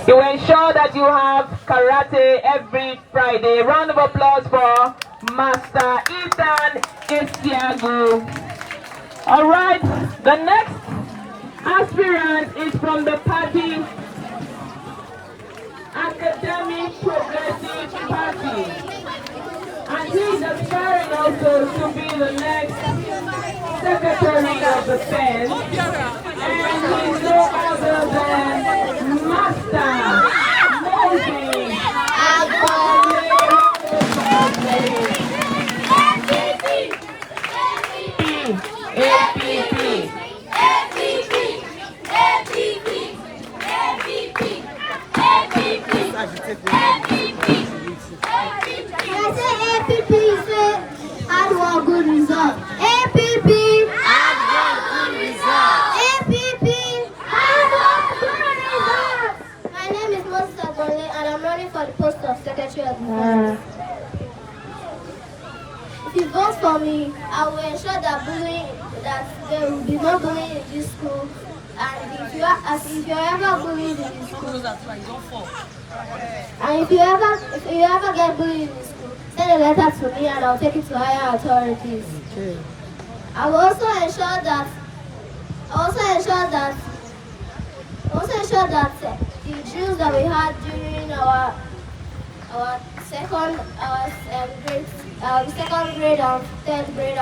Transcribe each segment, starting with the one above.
He will ensure that you have karate every Friday. Round of applause for Master Ethan Isiagu. All right, the next aspirant is from the party Academic Progressive Party. And he is aspiring also to be the next secretary of the Fed. And he's no other than Master Moses for the post of Secretary of Defense. If you vote for me, I will ensure that there will be no bullying in this school. And if you are ever bullied in this school, and if you ever get bullied in this school, send a letter to me and I'll take it to higher authorities. Okay. I will also ensure that the drills that we had during our second grade and third grade, I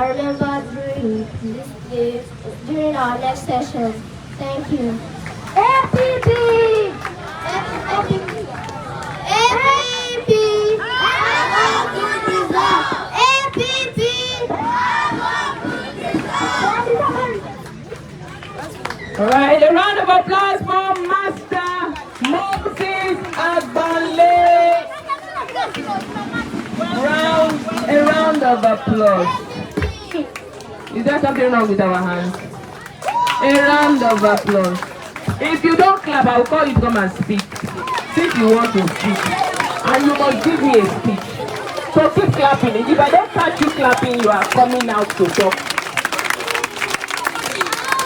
remember during our next session. Thank you. APP! APP! APP! APP! All right, a round of applause for Master Moses Agbale. A round of applause. Is there something wrong with our hands? A round of applause. If you don't clap, I'll call you to come and speak. Since you want to speak, and you must give me a speech. So keep clapping. If I don't catch you clapping, you are coming out to talk.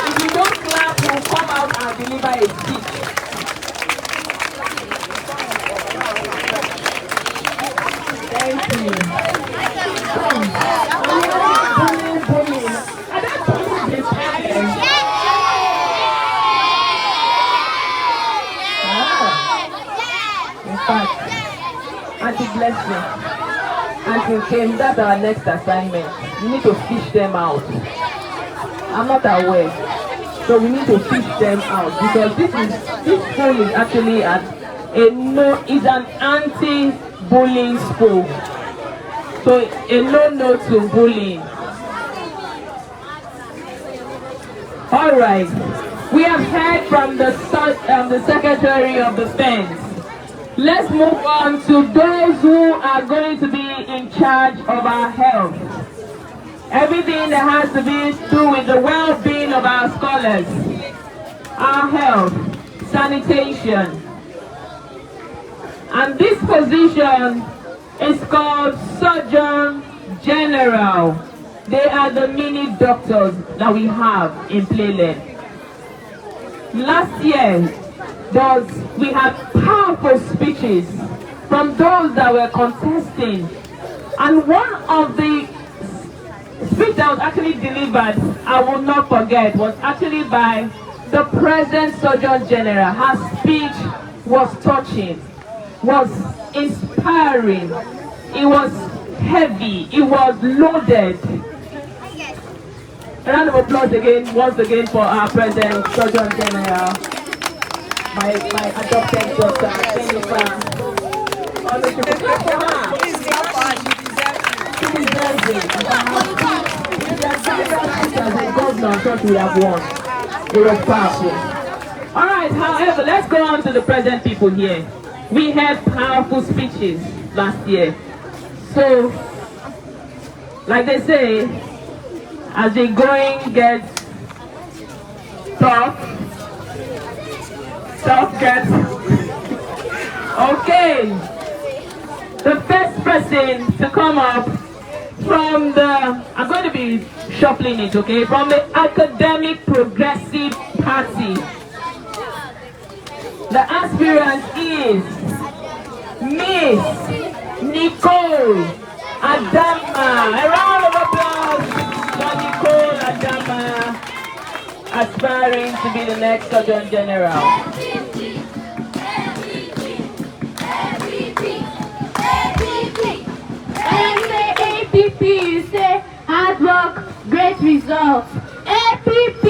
If you don't clap, you'll come out and deliver a speech. Thank you. In fact, Auntie bless me. Auntie came, that's our next assignment. We need to fish them out. I'm not aware. So we need to fish them out because this school is actually is an anti-bullying school. So a no to bullying. All right, we have heard from the Secretary of Defense. Let's move on to those who are going to be in charge of our health. Everything that has to do with the well-being of our scholars, our health, sanitation. And this position is called Surgeon General. They are the mini doctors that we have in Playlearn. Last year, we had powerful speeches from those that were contesting. And one of the speech that was actually delivered, I will not forget, was actually by the present Surgeon General. Her speech was touching, was inspiring, it was heavy, it was loaded. A round of applause again, once again, for our present Surgeon General, my adopted daughter, Jennifer. We have won. It was powerful. All right, however, let's go on to the present people here. We had powerful speeches last year. So, like they say, as the going gets tough gets okay. The first person to come up from I'm going to be shuffling it, okay? From the Academic Progressive Party. The aspirant is Miss Nicole Adama. A round of applause for Nicole Adama, aspiring to be the next Surgeon General. APP, you say hard work, great results. APP,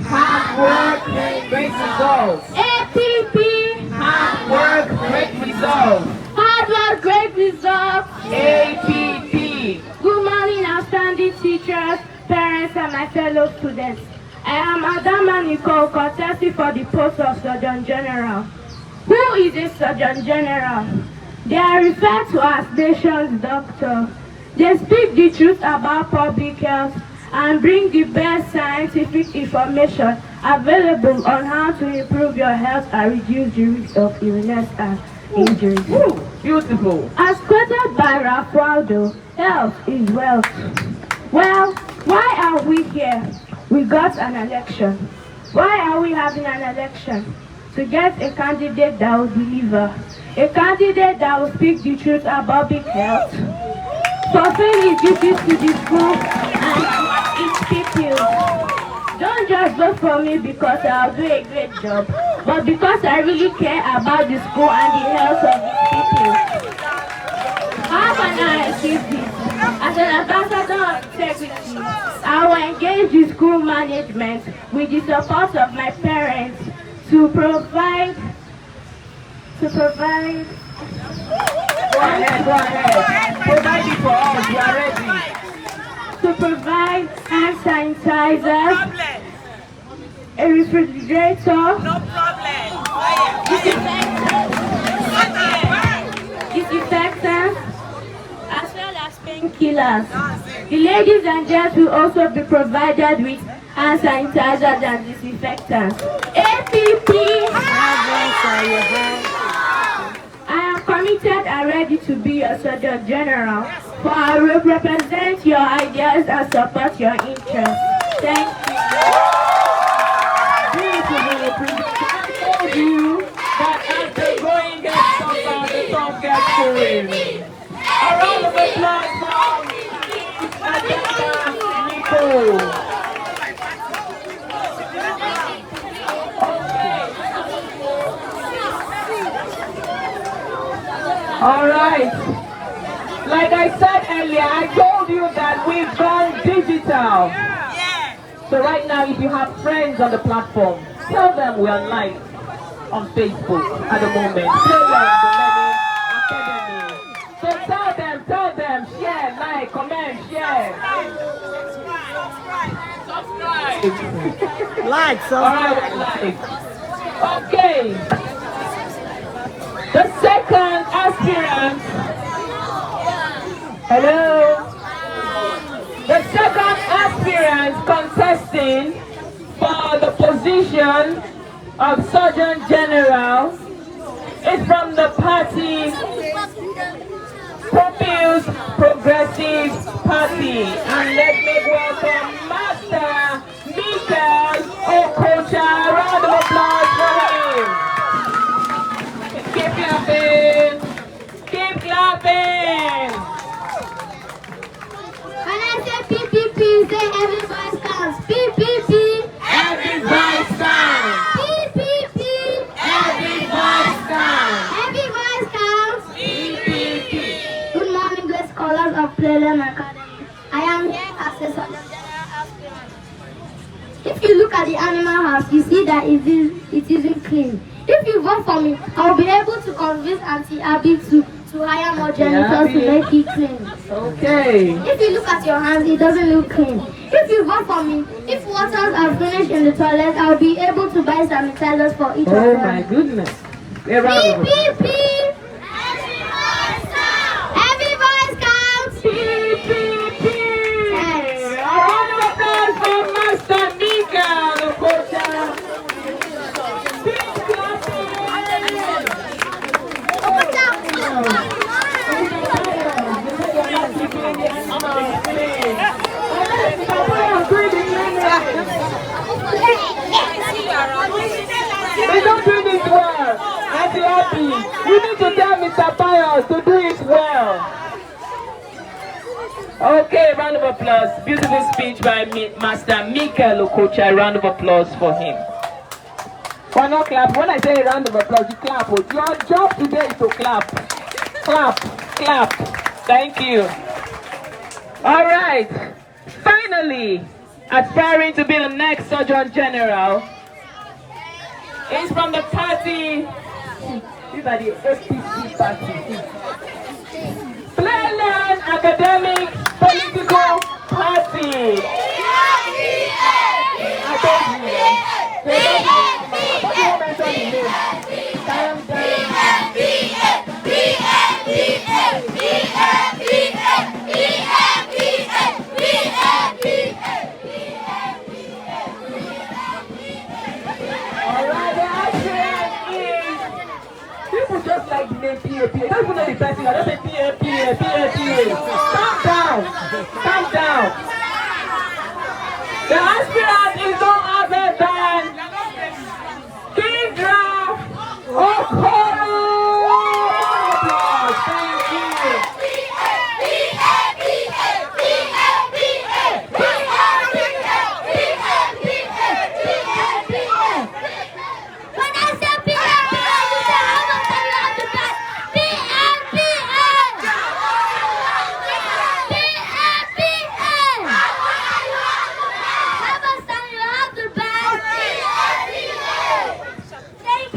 Hard work, great results. APP, Hard work, great results. hard work, great results. APP. Good morning, outstanding teachers, parents, and my fellow students. I am Adama Nicole, contesting for the post of Surgeon General. Who is a Surgeon General? They are referred to as nation's doctor. They speak the truth about public health and bring the best scientific information available on how to improve your health and reduce the risk of illness and injuries. Woo, beautiful. As quoted by Ralph Waldo, health is wealth. Well, why are we here? We got an election. Why are we having an election? To get a candidate that will deliver. A candidate that will speak the truth about public health, fulfill his duties to the school and its people. Don't just vote for me because I'll do a great job, but because I really care about the school and the health of its people. How can I achieve this? As an ambassador of integrity, I will engage the school management with the support of my parents to provide. Go ahead. Provide it for us, we are ready. To provide hand sanitizer, a refrigerator, No problem. disinfectants, as well as painkillers. The ladies and gents will also be provided with hand sanitizers and disinfectants. I am committed and ready to be your Surgeon General, for I will represent your ideas and support your interests. Thank you. Beautiful representation. I told you that as the going gets tougher, the song gets going. A round of applause for Adama Nicole. All right. Like I said earlier, I told you that we've gone digital. So right now, if you have friends on the platform, tell them we are live on Facebook at the moment. Playlearn, the Learning Academy. So tell them, share, like, comment, share. Subscribe. Like, All right, like. Okay. The second aspirant. Hello. The second aspirant contesting for the position of Surgeon General is from the party People's Progressive Party. And let me welcome Master Michael Okocha. A round of applause for him. Keep clapping. Keep clapping. When I say PPP, say every voice counts. PPP. Every voice counts. PPP. Every voice counts. Every voice counts. PPP. Good morning, great scholars of Playlearn Academy. I am here as a Surgeon General aspirant. If you look at the animal house, you see that it isn't clean. If you vote for me, I'll be able to convince Auntie Abby to hire more janitors to make it clean. Okay. If you look at your hands, it doesn't look clean. If you vote for me, if waters are finished in the toilet, I'll be able to buy sanitizers for each of Oh them. my goodness. A round of applause. PPP! Every voice counts! PPP. A round of applause for Master Mika Okocha. Keep They don't do this well. everybody happy. We need to tell Mr. Pius to do it well. Okay, round of applause. Beautiful speech by Master Michael Okocha. Round of applause for him. Why not clap? When I say a round of applause, you clap. Your job today is to clap. Clap, clap. Thank you. All right. Finally, aspiring to be the next Surgeon General is from the party. These are the APC party. Playlearn Academic Political Party. I told people just like the name PAPA. They don't even know the person. I don't say PAPA. Calm down. Calm down. The aspirant is no other than Kindra Okoro. Thank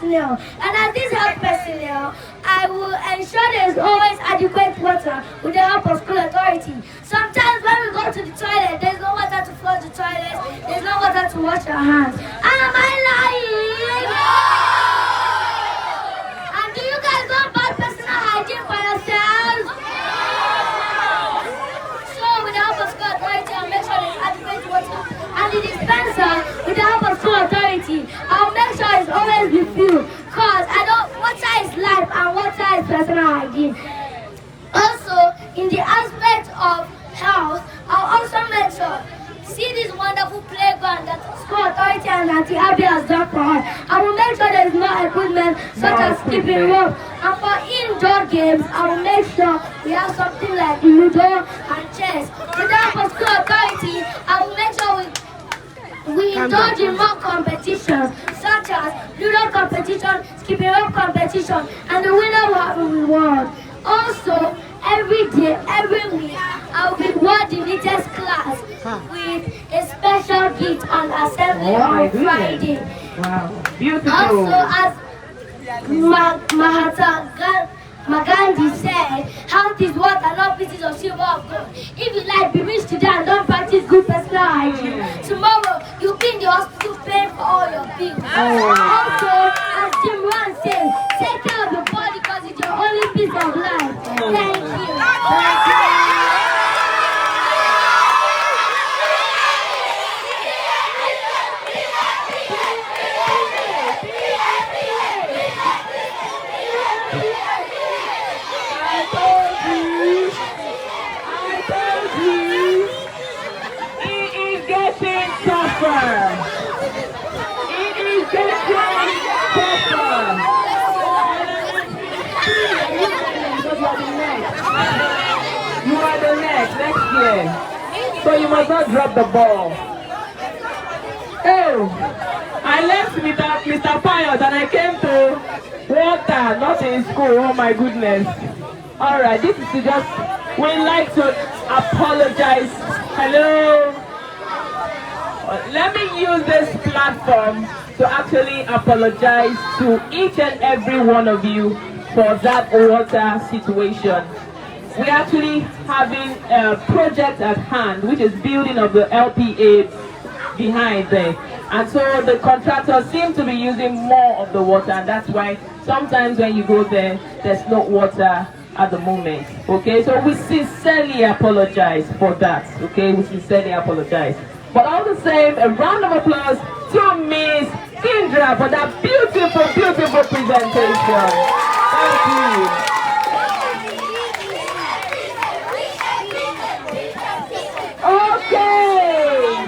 you. And as this health personnel, I will ensure there is always adequate water with the help of school authority. Sometimes when we go to the toilet, there's no water to flush the toilet, there's no water to wash our hands. Am I lying? And do you guys know bad personal hygiene for yourselves? So with the help of school authority, I'll make sure there's adequate water. And the dispenser, with the help of school authority, I'll make sure it's always refilled. Cause water is life and water is personal hygiene. Also, in the aspect of health, I'll also make sure, see this wonderful playground that school authority and Auntie Abby has done for us. I will make sure there is no equipment such as skipping rope. And for indoor games, I will make sure we have something like Ludo and chess. With the help of school authority, I will make sure we indulge in more competitions such as Ludo competition, skipping rope competition, and the winner will have a reward. Also, every day, every week, I will reward the latest class with a special gift on assembly on Friday. Wow, beautiful. Also, as Mahatma Gandhi said, health is wealth and all pieces of silver of gold. If you like, be rich today and don't practice good personal hygiene. Tomorrow, you'll be in the hospital paying for all your bills. Also, as Jim Rohn says, take care of your body because it's your only piece of life. Thank you. Thank you. You are the next year. So you must not drop the ball. Oh, I left Mr. Pius and I came to water, not in school. Oh my goodness. Alright, this is just, we'd like to apologize. Hello. Let me use this platform to actually apologize to each and every one of you for that water situation. We're actually having a project at hand, which is building of the LPA behind there. And so the contractors seem to be using more of the water, and that's why sometimes when you go there, there's no water at the moment. Okay, so we sincerely apologize for that. Okay, we sincerely apologize. But all the same, a round of applause to Miss Indra for that beautiful, beautiful presentation. Thank you. Okay.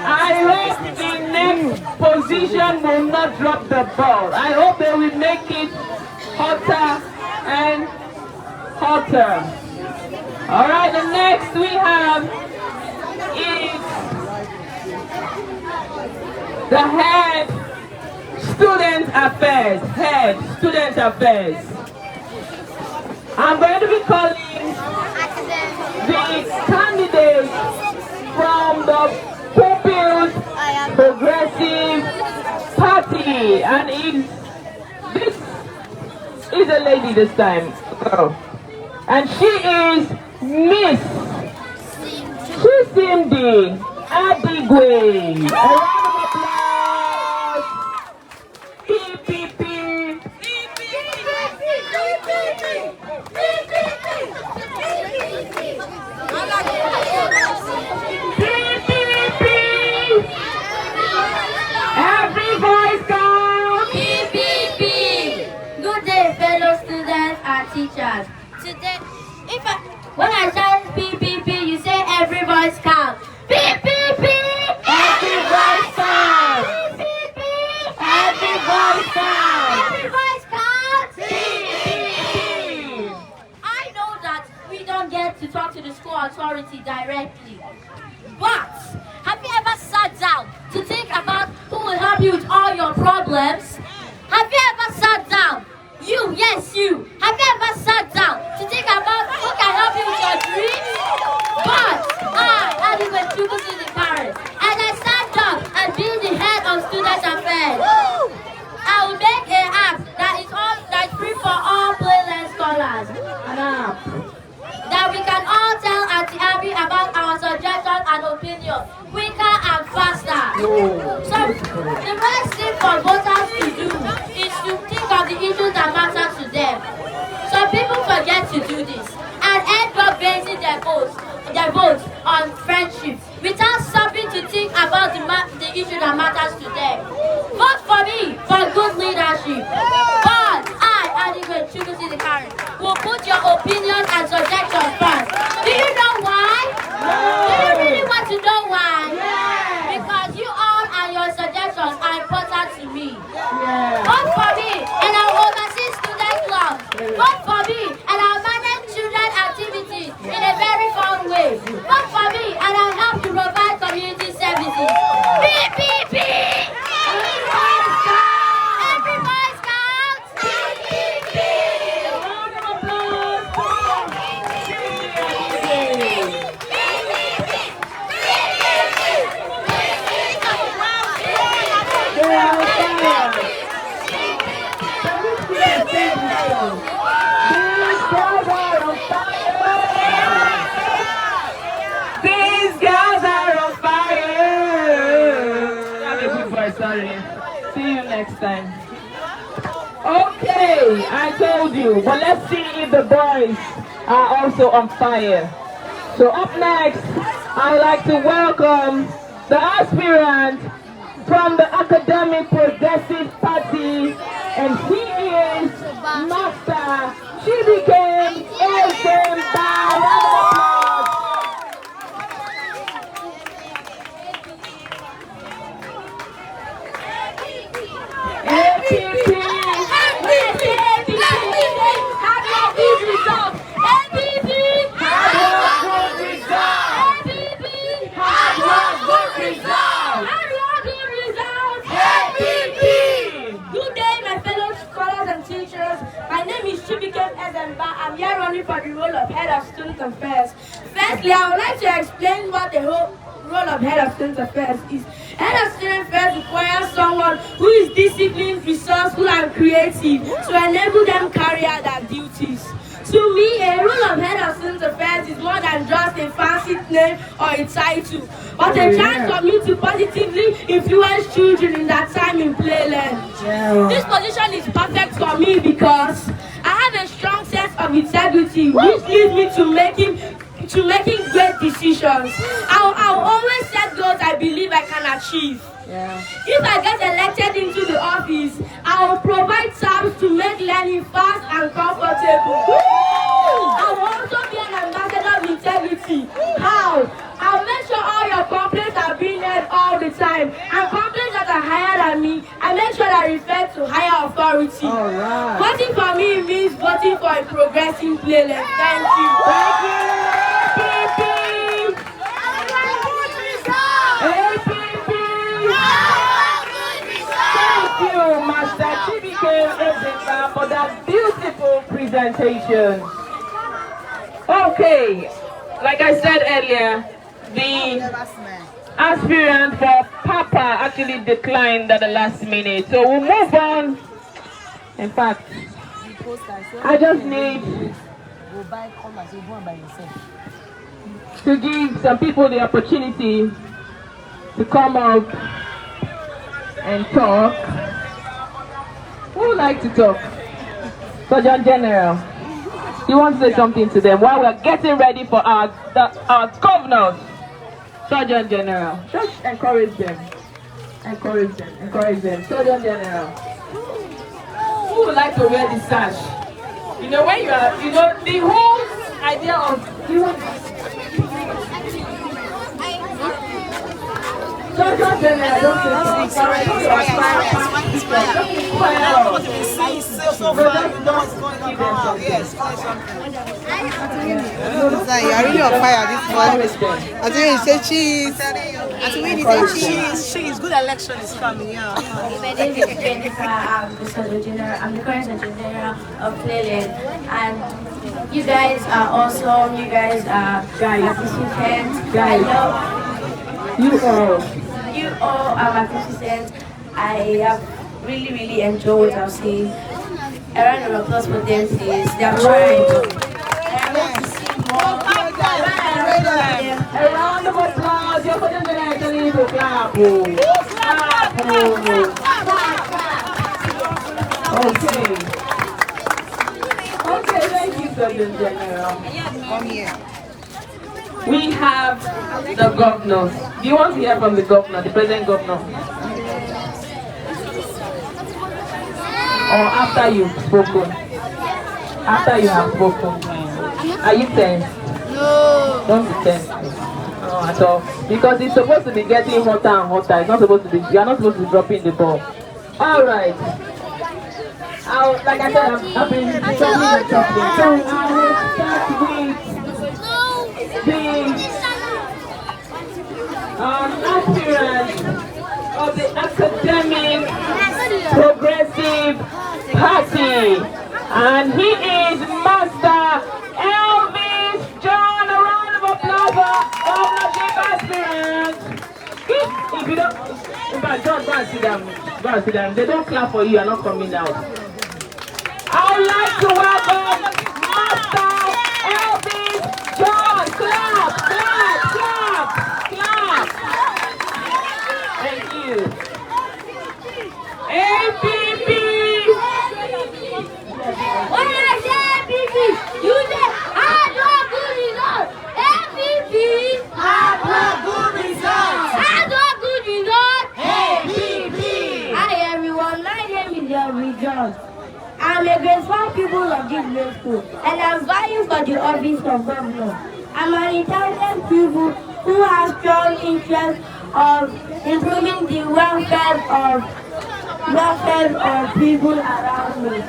I hope the next position will not drop the ball. I hope they will make it hotter and hotter. All right, the next we have is the head student affairs. I'm going to be calling the candidates from the People's Progressive Party, and this is a lady this time, and she is Miss Chisimdi Adigwe. A round of applause. PPP. Every voice counts. Good day, fellow students and teachers. Today, when I shout PPP, you say every voice counts. PPP. Every voice counts. PPP. Every voice counts. Every voice counts. PPP. I know that we don't get to talk to the school authority directly, but have you ever sat down to think about who will help you with all your problems? Have you ever sat down? You, yes you. Have you ever sat down to think about who can help you with your dreams? But I even took to the parents, and I stand up and be the head of student affairs. I will make an app that's free for all Playlearn scholars. An app that we can all tell Auntie Abby about our suggestions and opinions quicker and faster. So the best thing for voters to do is to think of the issues that matter to them. Some people forget to do this and end up basing their votes on friendship without stopping to think about the issue that matters to them. Vote for me for good leadership. But I, Adigwe Chukwusi the Karen, will put your opinions and suggestions first. Do you know why? Do you really want to know why? Because you all and your suggestions are important to me. Vote for me and I'll oversee student clubs. Vote for me and I'll manage children activities in a very fun way. Vote for me and I'll help to provide community services. PPP! Every voice counts! PPP! Round of applause for These girls are on fire. Have a good voice, sorry. See you next time. Okay, I told you, but let's see if the boys are also on fire. So up next, I would like to welcome the aspirant from the Academic Progressive Party, and he is Master Chibike Ezemba. I'm here running for the role of Head of Student Affairs. Firstly, I would like to explain what the whole role of Head of Student Affairs is. Head of Student Affairs requires someone who is disciplined, resourceful, and creative to enable them carry out their duties. To me, a role of Head of Student Affairs is more than just a fancy name or a title, but a chance for me to positively influence children in their time in Playlearn. This position is perfect for me because I have a strong sense of integrity, which leads me to making great decisions. I'll always set goals I believe I can achieve. Yeah. If I get elected into the office, I will provide tabs to make learning fast and comfortable. I will also be an ambassador of integrity. How? I'll make sure all your complaints are being heard all the time. And complaints that are higher than me, I make sure I refer to higher authority. All right. Voting for me means voting for a progressive Playlearn. Thank you. Thank you. Thank you, Master Chibike Ezeka, for that beautiful presentation. Okay, like I said earlier, the aspirant for Papa actually declined at the last minute. So we'll move on. In fact, I just need to give some people the opportunity to come up and talk. Who would like to talk? Sergeant General, you want to say something to them while we're getting ready for our governors? Sergeant General, just encourage them. Encourage them. Encourage them. Sergeant General, who would like to wear the sash? You know, when you are, you know, the whole idea of Sergeant General, don't say you're really on fire this morning. I think you say cheese. I think we need cheese. Cheese. Good election is coming. Yeah. My name is Jennifer. I'm the Sergeant General. I'm the current Sergeant General of Playlearn. And you guys are awesome. You guys are participants. I love you all are participants. I have really enjoyed what I've seen. A round of applause for them, please. They are trying. And I want to see more. a round of applause. You're putting the right to clap. Okay, thank you, Sergeant General. Come here. We have the governors. Do you want to hear from the governor, the present governor? Or after you've spoken? After you have spoken. Are you tense? No. Don't be tense. No, at all. Because it's supposed to be getting hotter and hotter. It's not supposed to be, you are not supposed to be dropping the ball. Alright. Like I said, I've been talking the chocolate. So I will start with the aspirant of the Academic Progressive Party, and he is Master Elvis John. A round of applause for governorship aspirant. If you don't, in fact, John, go and sit down. Go and sit down. They don't clap for you, you're not coming out. I would like to welcome Master Elvis John. Clap, clap, clap, clap. Thank you. APP. When I say APP, you say hard work, good results. APP, hard work, good results. Hard work, good results. APP. Hi everyone, my name is Elvis John. I'm a grade 1 pupil of this grade school, and I'm vying for the office of governor. I'm an intelligent pupil who has strong interest of improving the welfare of people around me.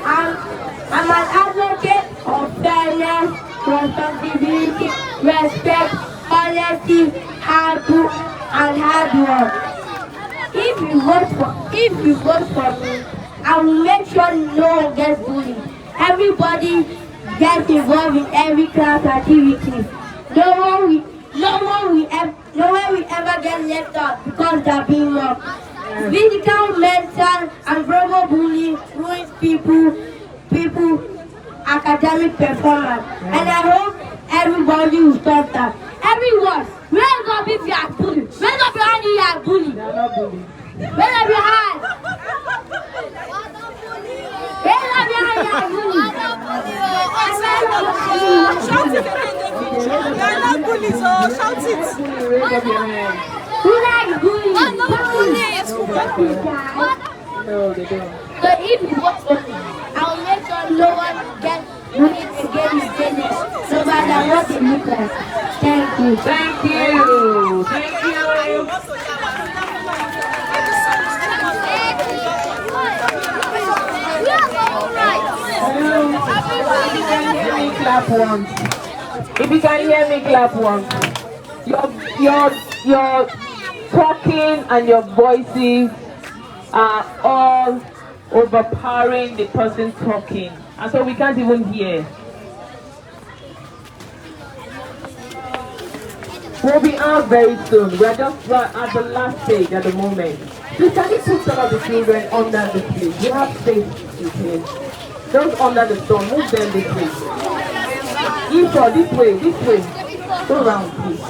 I'm an advocate of fairness, responsibility, respect, honesty, hard work. If you vote for me, I will make sure no one gets bullied. Everybody gets involved in every class activity. No one will ever get left out because they're being mocked. Physical, mental, and verbal bullying ruins people academic performance. And I hope everybody will stop that. Everyone, raise up if you are bullied. Raise up your hand if you are bullied. They are not bullied. Raise up your hand. Raise up your hand Shout it again, David. They are not bullies, so shout it. Raise up your hand. Who likes bullies? No, they don't. So if you vote for me, I'll make sure no one gets bullied against Dennis, no matter what it looks like. Thank you. Thank you. Thank you. Clap once. If you can hear me, clap once. Your talking and your voices are all overpowering the person talking, and so we can't even hear. We'll be out very soon. We're just at the last stage at the moment. Please can you put some of the children under the place? You have space to play. Those under the stone, move them this way. Esau, this way, this way. Go round, please.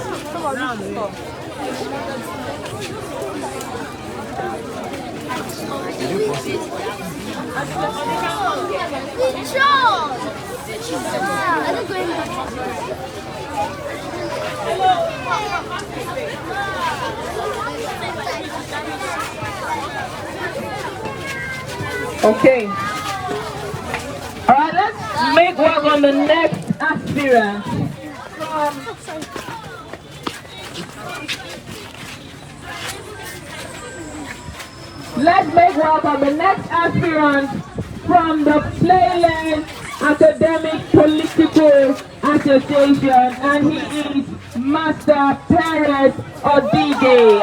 Okay. All right, let's make work on the next aspirant. Let's make work on the next aspirant from the Playlearn Academic Political Association, and he is Master Perez Odide.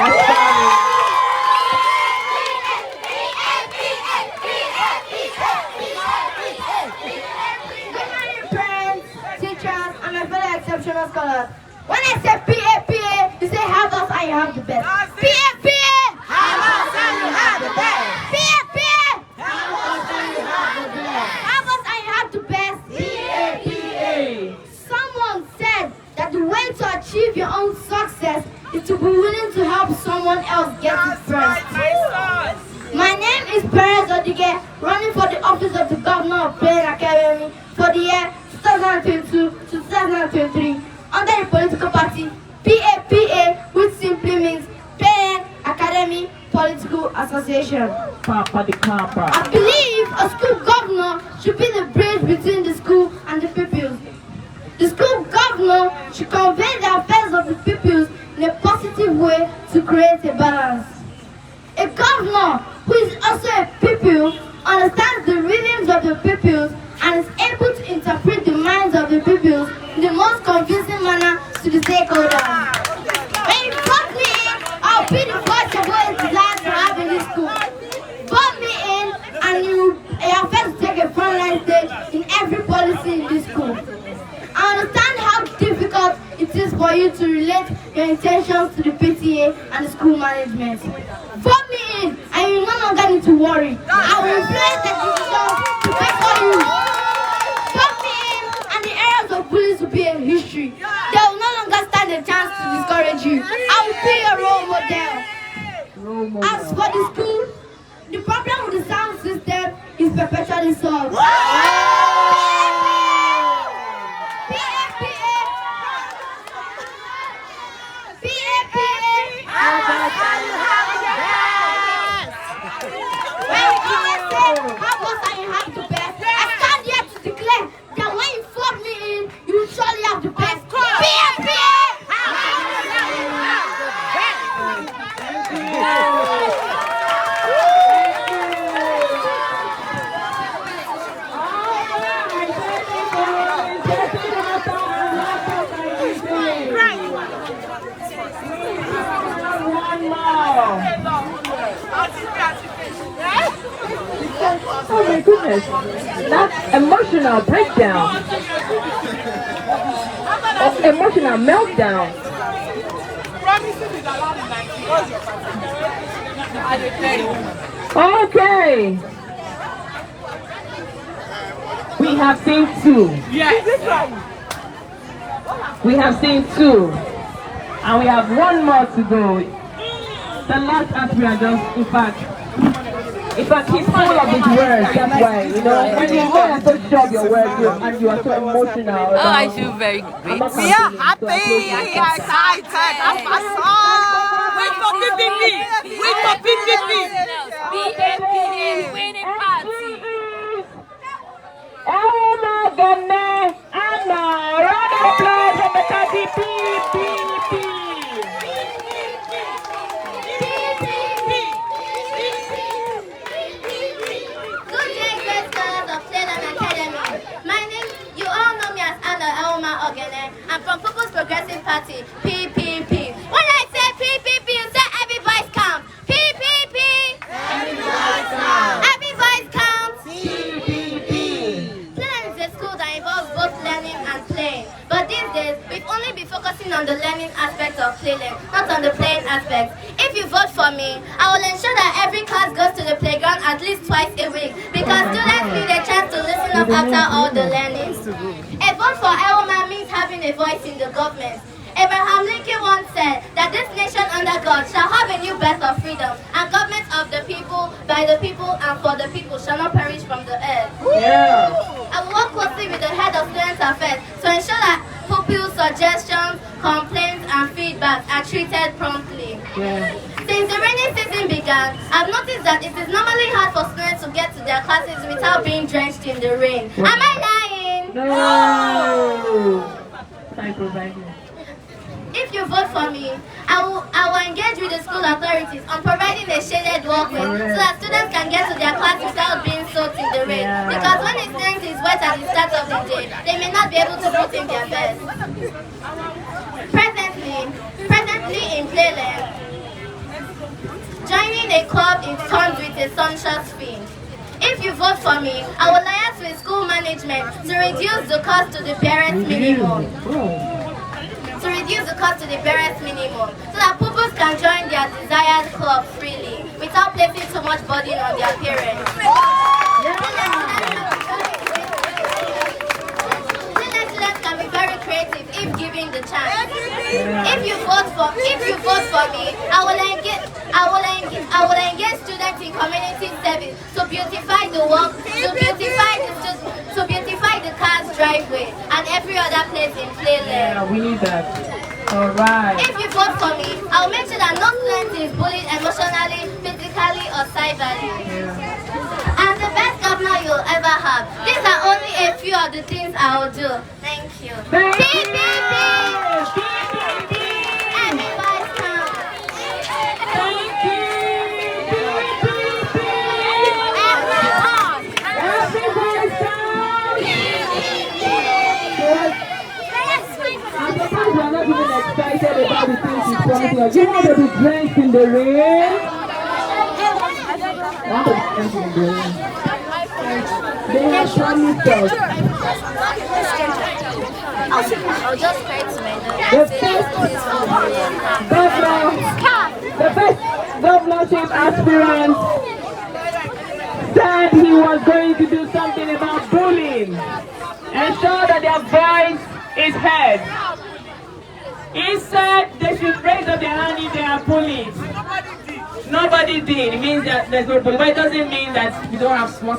Exceptional scholars. When I say PA, you say have us and you have the best. PA, have us and you have the best. PA, have us and you have the best. Have us and you have the best. PA. Someone said that the way to achieve your own success is to be willing to help someone else get it first. My name is Perez Odige, running for the office of the governor of Playlearn Academy for the year 2022 to 2023 under the political party PAPA, which simply means Playlearn Academy Political Association. I believe a school governor should be the bridge between the school and the pupils. The school governor should convey the affairs of the pupils in a positive way to create a balance. A governor who is also a pupil understands the rhythms of the pupils and is able to interpret the minds of the pupils in the most convincing manner to the stakeholders. When you vote me in, I'll be the voice of what is desired to have in this school. Vote me in and you are first to take a frontline stage in every policy in this school. I understand how difficult it is for you to relate your intentions to the PTA and the school management. Vote me in and you no longer need to worry. I will place the decisions to pay for you. Vote me in and the areas of bullies will be a history. They will no longer stand a chance to discourage you. I will be a role model. As for the school, the problem with the sound system is perpetually solved. Oh my goodness, that's emotional breakdown. Oh, emotional meltdown. Okay. We have seen two. Yes. We have seen two. And we have one more to go. The last aspirant just, in fact, In fact, he's full of his words, that's why, you know, when you are so sure of your words and you are so emotional. Oh, I feel very great. We are happy, excited. That's my song. Wait for PPP. Wait for PPP. PPP winning party. Oh my goodness, Anna, round of applause for the PPP. Good day, great scholars of Playlearn Academy. My name, you all know me as Anna Elma Ogene. I'm from People's Progressive Party, PPP. When I say PPP, you say every voice counts. PPP. Every voice counts. Every voice counts. PPP. Playlearn is a school that involves both learning and playing. But these days, we've only been focusing on the learning aspect of Playlearn, not on the playing aspect. If you vote for me, I will ensure that every class goes to the playground at least twice a week because students need a chance to listen up after all the learning. A vote for Elma means having a voice in the government. Abraham Lincoln once said that this nation under God shall have a new birth of freedom, and government of the people, by the people, and for the people shall not perish from the earth. Yeah. I will work closely with the head of student affairs to ensure that pupil suggestions, complaints, and feedback are treated promptly. Yeah. Since the rainy season began, I've noticed that it is normally hard for students to get to their classes without being drenched in the rain. Am I lying? No. Thank you, thank you. If you vote for me, I will engage with the school authorities on providing a shaded walkway so that students can get to their class without being soaked in the rain. Because when a student is wet at the start of the day, they may not be able to put in their best. Presently in Playlearn, joining a club comes with a sunshine fee. If you vote for me, I will liaise with school management to reduce the cost to the barest minimum. So that pupils can join their desired club freely without placing too much burden on their parents. Students can be very creative if given the chance. If you vote for me, I will engage students in community service to beautify the walk, to beautify the car's driveway and every other place in Playlearn. Yeah, we need that. All right. If you vote for me, I'll make sure that no student is bullied emotionally, physically, or cyberly. I'm the best governor you'll ever have. These are only a few of the things I'll do. Thank you. PPP! Every voice counts. Thank you. I'm surprised we're not even excited about the things he's promising us. You want to be drenched in the rain? I want to be drenched in the rain. They have promised us. I'll just try to The first governorship aspirant said he was going to do something about bullying. Ensure that their voice is heard. He said they should raise up their hand if they are bullied. Nobody did. It means that there's no bullying. But it doesn't mean that we don't have small.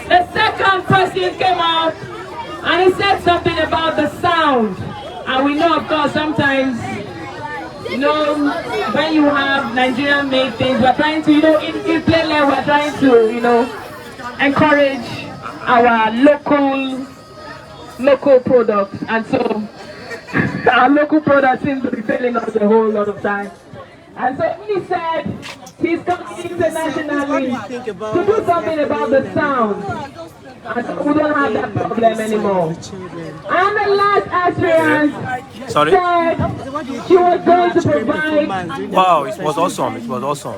The second person came out and he said something about the sound. And we know, of course, sometimes, you know, when you have Nigerian made things, we're trying to, you know, in Playlearn, we're trying to, you know, encourage our local products. And so our local products seem to be failing us a whole lot of time. And so he said he's coming internationally to do something about the sound. And so we don't have that problem anymore. And the last aspirant said she was going to provide. Wow, it was awesome. It was awesome. A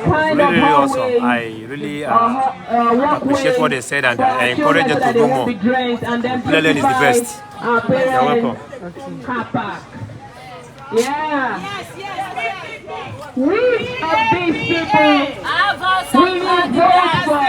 kind Really of awesome. I really appreciate what they said and I encourage them to do more. Playlearn is the best. You're welcome. Yeah. Which of these people will you vote for?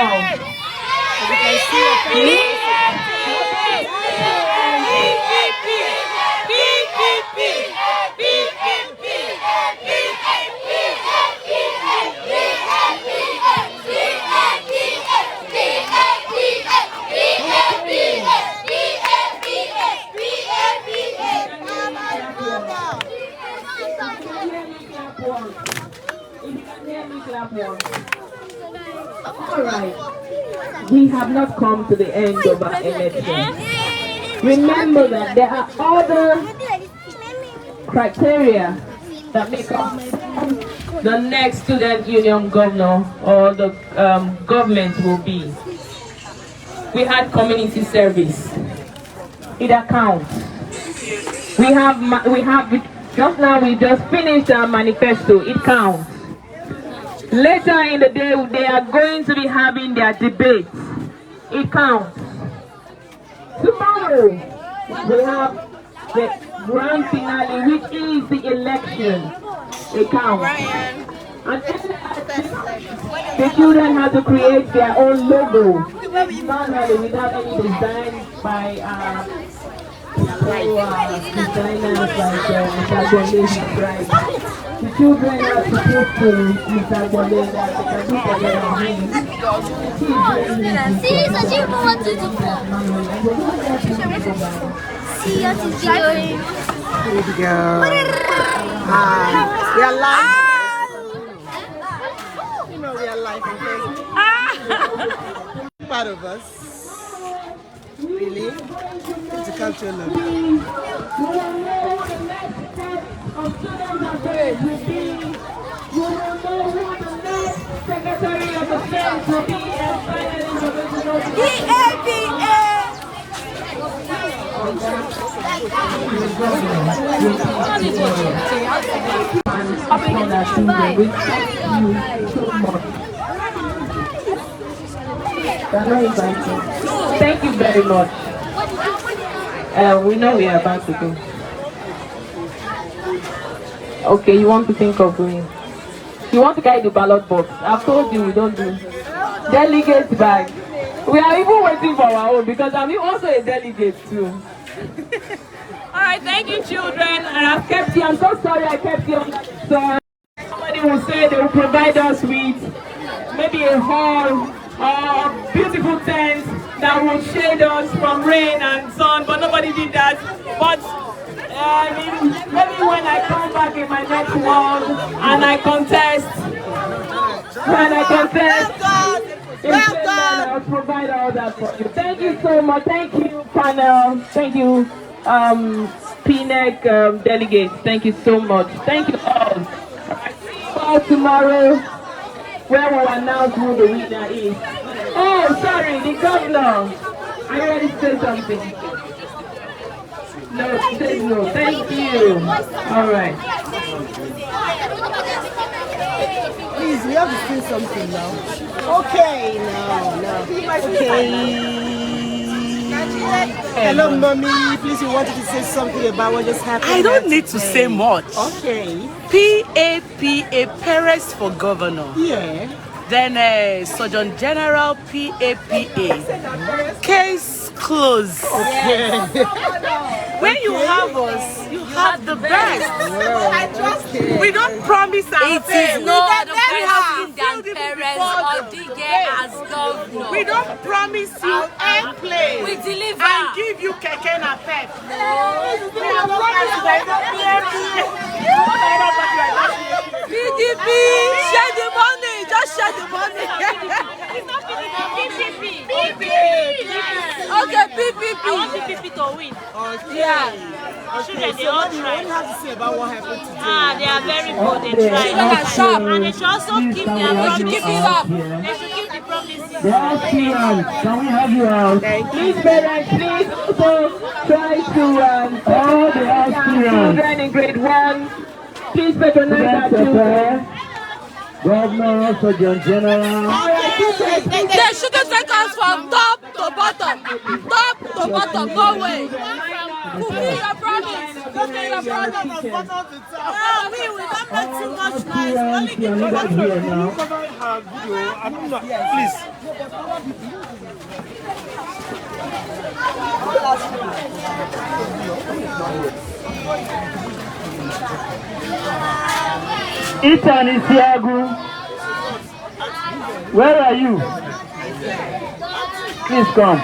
All right. We have not come to the end of our election. Remember that there are other criteria that make up the next student union governor or the government will be. We had community service. It accounts. We have just now we just finished our manifesto. It counts. Later in the day they are going to be having their debates. It counts. Tomorrow we have the grand finale, which is the election. It counts. And the children have to create their own logo, manually without any design by designers like Mr. Gomez, right? The children have to put to Mr. Gomez that they can do for their hands. See, so she wants to do See, what is doing? Here we go. We are live. You know we are live on Facebook. Part of us. Really? To capture love. Secretary of the State will be Thank you very much. We know we are about to go. Okay, you want to think of doing? You want to carry the ballot box? I've told you we don't do delegate bag. We are even waiting for our own because I'm also a delegate too. Alright, thank you children. And I've kept you. I'm so sorry I kept you. So somebody will say they will provide us with maybe a hall or beautiful tent that will shade us from rain and sun, but nobody did that. But maybe when I come back in my next one and I contest, I'll provide all that for you. Thank you so much. Thank you, panel. Thank you, PNEC delegates. Thank you so much. Thank you all. All tomorrow, where we'll announce who the winner is. Oh, sorry, the governor. Are you ready to say something? No, she says no. Thank you. All right. Please, we have to say something now. Okay, no. Okay. Hello, mommy. Please, we wanted to say something about what just happened. I don't need to say much. Okay. PAPA, Perez for governor. Yeah. Then Surgeon General PAPA. Case closed. Okay. When you have us, you have the best. Okay. We don't promise our It is no other person than Perez or Dige as governor. We don't promise you airplane. We deliver. And give you keke na pep. PDP, share the money. Just share the money. It's not PDP. Okay, PPP. I want PPP to win. Okay. Yeah. Okay, so what do you have to say about what happened today? They are very good. They try. Children are sharp. And they should also keep their promises. Keep it up. They should keep the promises. The aspirants, can we have you out? Please, parents, please also try to all the children in grade 1. Please patronize our children. Governor, Surgeon General. They shouldn't take us from top to bottom. Top to bottom. No way. Fulfill your promise. Fulfill your promise. We don't make too much noise. Only give Please. Ethan Isiagu, where are you? Please come.